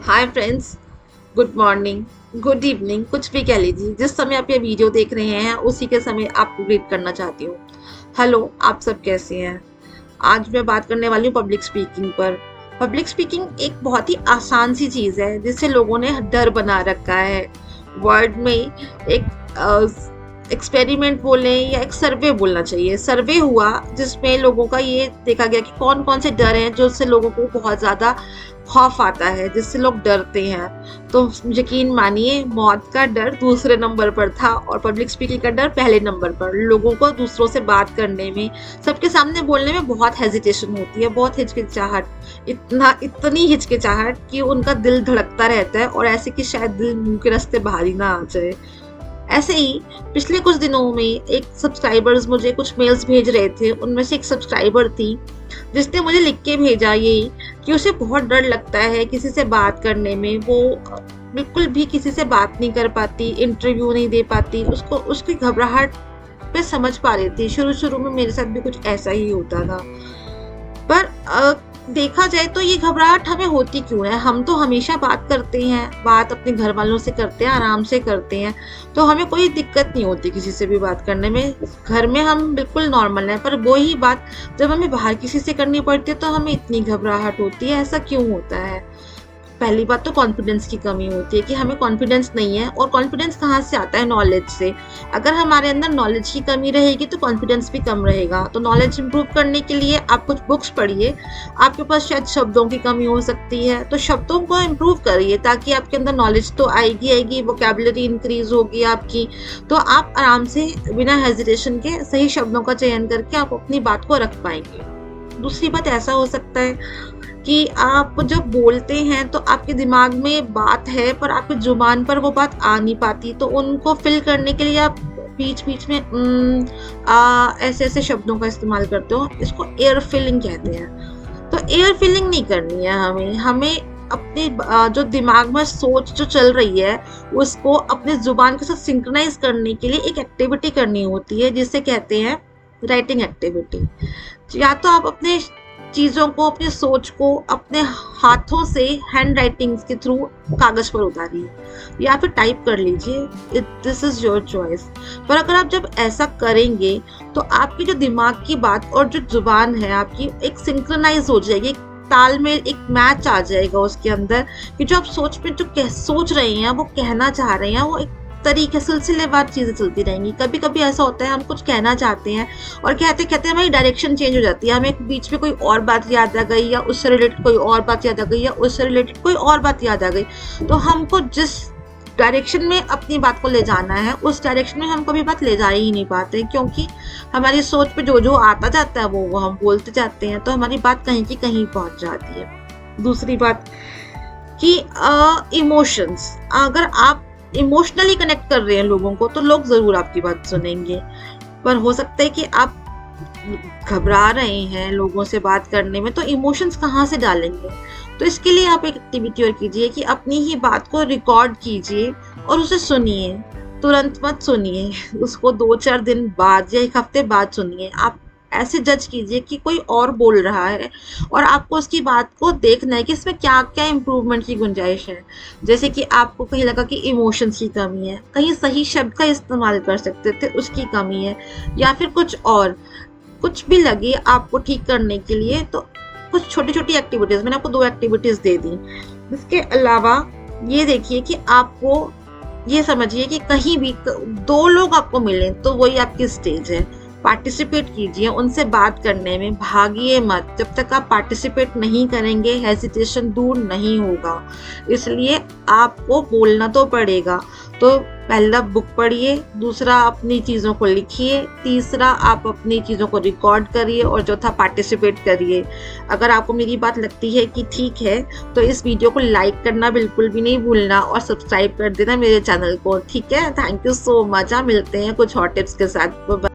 Hi friends, good morning, good evening, कुछ भी कह लीजिए। जिस समय आप ये वीडियो देख रहे हैं उसी के समय आपको ग्रीट करना चाहती हूँ। हेलो, आप सब कैसे हैं? आज मैं बात करने वाली हूँ पब्लिक स्पीकिंग पर। पब्लिक स्पीकिंग एक बहुत ही आसान सी चीज़ है जिससे लोगों ने डर बना रखा है। वर्ल्ड में एक एक्सपेरिमेंट बोले या एक सर्वे बोलना चाहिए, सर्वे हुआ जिसमें लोगों का ये देखा गया कि कौन कौन से डर हैं जो उससे लोगों को बहुत ज़्यादा खौफ आता है, जिससे लोग डरते हैं। तो यकीन मानिए, मौत का डर दूसरे नंबर पर था और पब्लिक स्पीकिंग का डर पहले नंबर पर। लोगों को दूसरों से बात करने में, सबके सामने बोलने में बहुत हेजिटेशन होती है, बहुत हिचकिचाहट, इतनी हिचकिचाहट कि उनका दिल धड़कता रहता है और ऐसे कि शायद दिल मुंह के रास्ते बाहर ही ना आ जाए। ऐसे ही पिछले कुछ दिनों में एक सब्सक्राइबर्स मुझे कुछ मेल्स भेज रहे थे। उनमें से एक सब्सक्राइबर थी जिसने मुझे लिख के भेजा ये कि उसे बहुत डर लगता है किसी से बात करने में। वो बिल्कुल भी किसी से बात नहीं कर पाती, इंटरव्यू नहीं दे पाती। उसको उसकी घबराहट पे समझ पा रही थी। शुरू शुरू में मेरे साथ भी कुछ ऐसा ही होता था। पर देखा जाए तो ये घबराहट हमें होती क्यों है? हम तो हमेशा बात करते हैं, बात अपने घर वालों से करते हैं, आराम से करते हैं, तो हमें कोई दिक्कत नहीं होती किसी से भी बात करने में। घर में हम बिल्कुल नॉर्मल हैं, पर वही बात जब हमें बाहर किसी से करनी पड़ती है तो हमें इतनी घबराहट होती है। ऐसा क्यों होता है? पहली बात तो कॉन्फिडेंस की कमी होती है कि हमें कॉन्फिडेंस नहीं है। और कॉन्फिडेंस कहाँ से आता है? नॉलेज से। अगर हमारे अंदर नॉलेज की कमी रहेगी तो कॉन्फिडेंस भी कम रहेगा। तो नॉलेज इंप्रूव करने के लिए आप कुछ बुक्स पढ़िए। आपके पास शायद शब्दों की कमी हो सकती है, तो शब्दों को इम्प्रूव करिए ताकि आपके अंदर नॉलेज तो आएगी, वोकेबुलरी इंक्रीज होगी आपकी। तो आप आराम से बिना हेजिटेशन के सही शब्दों का चयन करके आप अपनी बात को रख पाएंगे। दूसरी बात, ऐसा हो सकता है कि आप जब बोलते हैं तो आपके दिमाग में बात है पर आपकी जुबान पर वो बात आ नहीं पाती, तो उनको फिल करने के लिए आप बीच बीच में ऐसे ऐसे शब्दों का इस्तेमाल करते हो। इसको एयर फिलिंग कहते हैं। तो एयर फिलिंग नहीं करनी है हमें अपने जो दिमाग में सोच जो चल रही है उसको अपने जुबान के साथ सिंक्रोनाइज करने के लिए एक एक्टिविटी करनी होती है जिसे कहते हैं राइटिंग एक्टिविटी। या तो आप अपने चीज़ों को, अपनी सोच को अपने हाथों से हैंड राइटिंग के थ्रू कागज पर उतारिए या फिर टाइप कर लीजिए। This is your choice. पर अगर आप जब ऐसा करेंगे तो आपकी जो दिमाग की बात और जो जुबान है आपकी एक सिंक्रोनाइज हो जाएगी, एक तालमेल, एक मैच आ जाएगा उसके अंदर कि जो आप सोच रहे हैं, वो कहना चाह रहे हैं, वो एक तरीके सिलसिलेवार चीजें चलती रहेंगी। कभी कभी ऐसा होता है हम कुछ कहना चाहते हैं और कहते कहते हमारी डायरेक्शन चेंज हो जाती है। हमें बीच में कोई और बात याद आ गई या उससे रिलेटेड कोई और बात याद आ गई या उससे रिलेटेड कोई और बात याद आ गई। तो हमको जिस डायरेक्शन में अपनी बात को ले जाना है उस डायरेक्शन में हम कभी बात ले जा ही नहीं पाते, क्योंकि हमारी सोच पे जो जो आता जाता है वो हम बोलते जाते हैं, तो हमारी बात कहीं की कहीं पहुंच जाती है। दूसरी बात कि इमोशंस, अगर आप इमोशनली कनेक्ट कर रहे हैं लोगों को तो लोग जरूर आपकी बात सुनेंगे। पर हो सकता है कि आप घबरा रहे हैं लोगों से बात करने में, तो इमोशंस कहाँ से डालेंगे? तो इसके लिए आप एक एक्टिविटी और कीजिए कि अपनी ही बात को रिकॉर्ड कीजिए और उसे सुनिए। तुरंत मत सुनिए, उसको 2-4 दिन बाद या 1 हफ्ते बाद सुनिए। आप ऐसे जज कीजिए कि कोई और बोल रहा है और आपको उसकी बात को देखना है कि इसमें क्या क्या इम्प्रूवमेंट की गुंजाइश है। जैसे कि आपको कहीं लगा कि इमोशंस की कमी है, कहीं सही शब्द का इस्तेमाल कर सकते थे, उसकी कमी है, या फिर कुछ भी लगे आपको ठीक करने के लिए, तो कुछ छोटी छोटी एक्टिविटीज, मैंने आपको 2 एक्टिविटीज दे दी। इसके अलावा ये देखिए कि आपको ये समझिए कि कहीं भी 2 लोग आपको मिले तो वही आपकी स्टेज है। पार्टिसिपेट कीजिए, उनसे बात करने में भागिए मत। जब तक आप पार्टिसिपेट नहीं करेंगे हेजिटेशन दूर नहीं होगा। इसलिए आपको बोलना तो पड़ेगा। तो पहला बुक पढ़िए, दूसरा अपनी चीज़ों को लिखिए, तीसरा आप अपनी चीज़ों को रिकॉर्ड करिए और चौथा पार्टिसिपेट करिए। अगर आपको मेरी बात लगती है कि ठीक है तो इस वीडियो को लाइक करना बिल्कुल भी नहीं भूलना और सब्सक्राइब कर देना मेरे चैनल को। ठीक है, थैंक यू सो मच। मिलते हैं कुछ और टिप्स के साथ।